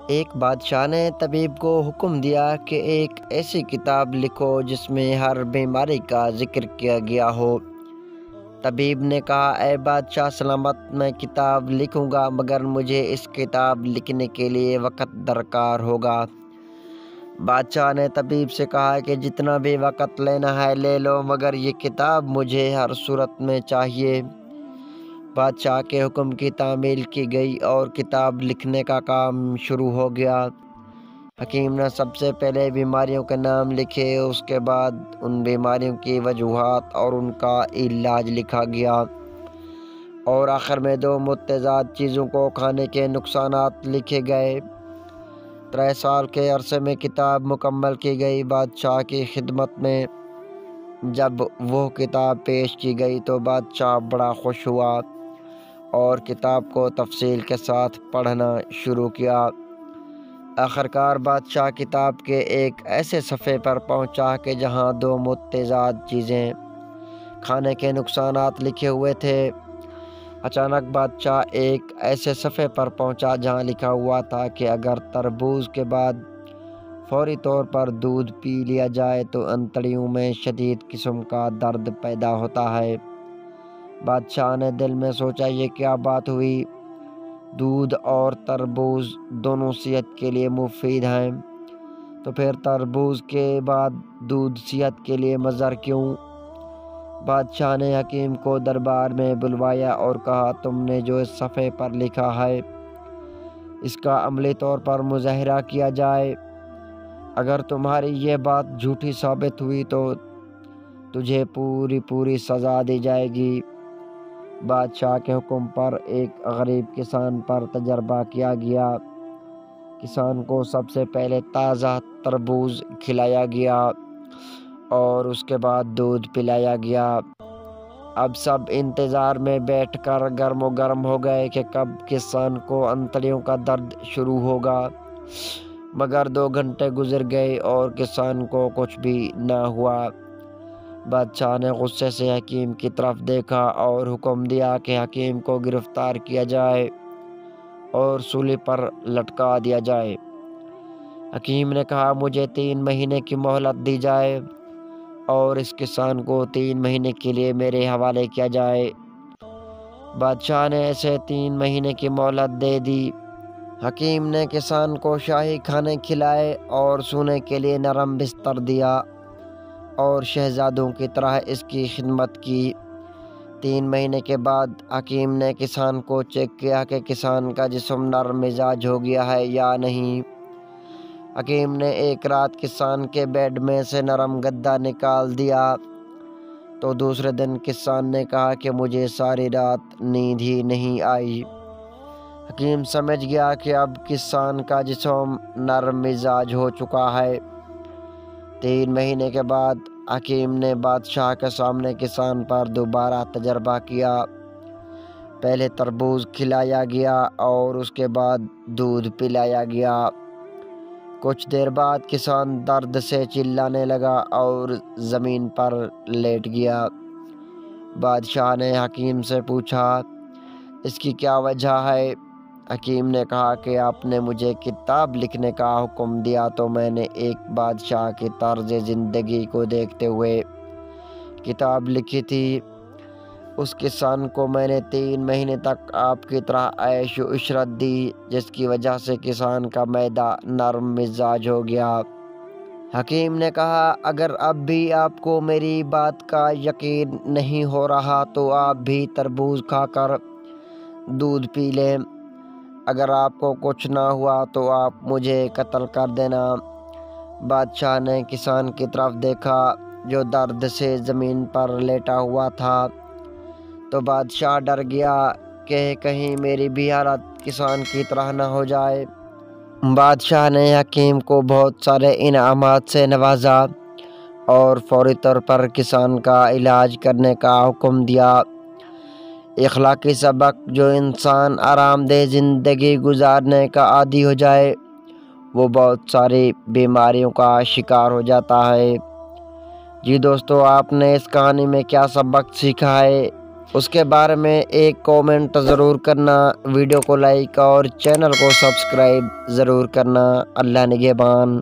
ایک بادشاہ نے طبیب کو حکم دیا کہ ایک ایسی کتاب لکھو جس میں ہر بیماری کا ذکر کیا گیا ہو۔ طبیب نے کہا، اے بادشاہ سلامت، میں کتاب لکھوں گا، مگر مجھے اس کتاب لکھنے کے لیے وقت درکار ہوگا۔ بادشاہ نے طبیب سے کہا کہ جتنا بھی وقت لینا ہے لے لو، مگر یہ کتاب مجھے ہر صورت میں چاہیے۔ بادشاہ کے حکم کی تعمیل کی گئی اور کتاب لکھنے کا کام شروع ہو گیا۔ حکیم نے سب سے پہلے بیماریوں کے نام لکھے، اس کے بعد ان بیماریوں کی وجوہات اور ان کا علاج لکھا گیا، اور آخر میں 2 متضاد چیزوں کو کھانے کے نقصانات لکھے گئے۔ 3 سال کے عرصے میں کتاب مکمل کی گئی۔ بادشاہ کی خدمت میں جب وہ کتاب پیش کی گئی تو بادشاہ بڑا خوش ہوا اور کتاب کو تفصیل کے ساتھ پڑھنا شروع کیا۔ آخرکار بادشاہ کتاب کے ایک ایسے صفحے پر پہنچا کہ جہاں 2 متضاد چیزیں، کھانے کے نقصانات لکھے ہوئے تھے۔ اچانک بادشاہ ایک ایسے صفحے پر پہنچا جہاں لکھا ہوا تھا کہ اگر تربوز کے بعد فوری طور پر دودھ پی لیا جائے تو انتڑیوں میں شدید قسم کا درد پیدا ہوتا ہے۔ بادشاہ نے دل میں سوچا، یہ کیا بات ہوئی؟ دودھ اور تربوز دونوں صحت کے لیے مفید ہیں، تو پھر تربوز کے بعد دودھ صحت کے لیے مضر کیوں؟ بادشاہ نے حکیم کو دربار میں بلوایا اور کہا، تم نے جو اس صفحے پر لکھا ہے اس کا عملی طور پر مظاہرہ کیا جائے۔ اگر تمہاری یہ بات جھوٹی ثابت ہوئی تو تجھے پوری سزا دی جائے گی۔ بادشاہ کے حکم پر ایک غریب کسان پر تجربہ کیا گیا۔ کسان کو سب سے پہلے تازہ تربوز کھلایا گیا اور اس کے بعد دودھ پلایا گیا۔ اب سب انتظار میں بیٹھ کر گرم و گرم ہو گئے کہ کب کسان کو انتڑیوں کا درد شروع ہوگا، مگر 2 گھنٹے گزر گئے اور کسان کو کچھ بھی نہ ہوا۔ بادشاہ نے غصے سے حکیم کی طرف دیکھا اور حکم دیا کہ حکیم کو گرفتار کیا جائے اور سولی پر لٹکا دیا جائے۔ حکیم نے کہا، مجھے 3 مہینے کی مہلت دی جائے اور اس کسان کو 3 مہینے کے لیے میرے حوالے کیا جائے۔ بادشاہ نے اسے 3 مہینے کی مہلت دے دی۔ حکیم نے کسان کو شاہی کھانے کھلائے اور سونے کے لیے نرم بستر دیا اور شہزادوں کی طرح اس کی خدمت کی۔ 3 مہینے کے بعد حکیم نے کسان کو چیک کیا کہ کسان کا جسم نرم مزاج ہو گیا ہے یا نہیں۔ حکیم نے ایک رات کسان کے بیڈ میں سے نرم گدا نکال دیا تو دوسرے دن کسان نے کہا کہ مجھے ساری رات نیند ہی نہیں آئی۔ حکیم سمجھ گیا کہ اب کسان کا جسم نرم مزاج ہو چکا ہے۔ 3 مہینے کے بعد حکیم نے بادشاہ کے سامنے کسان پر دوبارہ تجربہ کیا۔ پہلے تربوز کھلایا گیا اور اس کے بعد دودھ پلایا گیا۔ کچھ دیر بعد کسان درد سے چلانے لگا اور زمین پر لیٹ گیا۔ بادشاہ نے حکیم سے پوچھا، اس کی کیا وجہ ہے؟ حکیم نے کہا کہ آپ نے مجھے کتاب لکھنے کا حکم دیا تو میں نے ایک بادشاہ کی طرز زندگی کو دیکھتے ہوئے کتاب لکھی تھی۔ اس کسان کو میں نے 3 مہینے تک آپ کی طرح عیش و عشرت دی، جس کی وجہ سے کسان کا معدہ نرم مزاج ہو گیا۔ حکیم نے کہا، اگر اب بھی آپ کو میری بات کا یقین نہیں ہو رہا تو آپ بھی تربوز کھا کر دودھ پی لیں۔ اگر آپ کو کچھ نہ ہوا تو آپ مجھے قتل کر دینا۔ بادشاہ نے کسان کی طرف دیکھا جو درد سے زمین پر لیٹا ہوا تھا تو بادشاہ ڈر گیا کہ کہیں میری بھی حالت کسان کی طرح نہ ہو جائے۔ بادشاہ نے حکیم کو بہت سارے انعامات سے نوازا اور فوری طور پر کسان کا علاج کرنے کا حکم دیا۔ اخلاقی سبق: جو انسان آرام دہ زندگی گزارنے کا عادی ہو جائے وہ بہت ساری بیماریوں کا شکار ہو جاتا ہے۔ جی دوستو، آپ نے اس کہانی میں کیا سبق سیکھا ہے؟ اس کے بارے میں ایک کومنٹ ضرور کرنا، ویڈیو کو لائک اور چینل کو سبسکرائب ضرور کرنا۔ اللہ نگہبان۔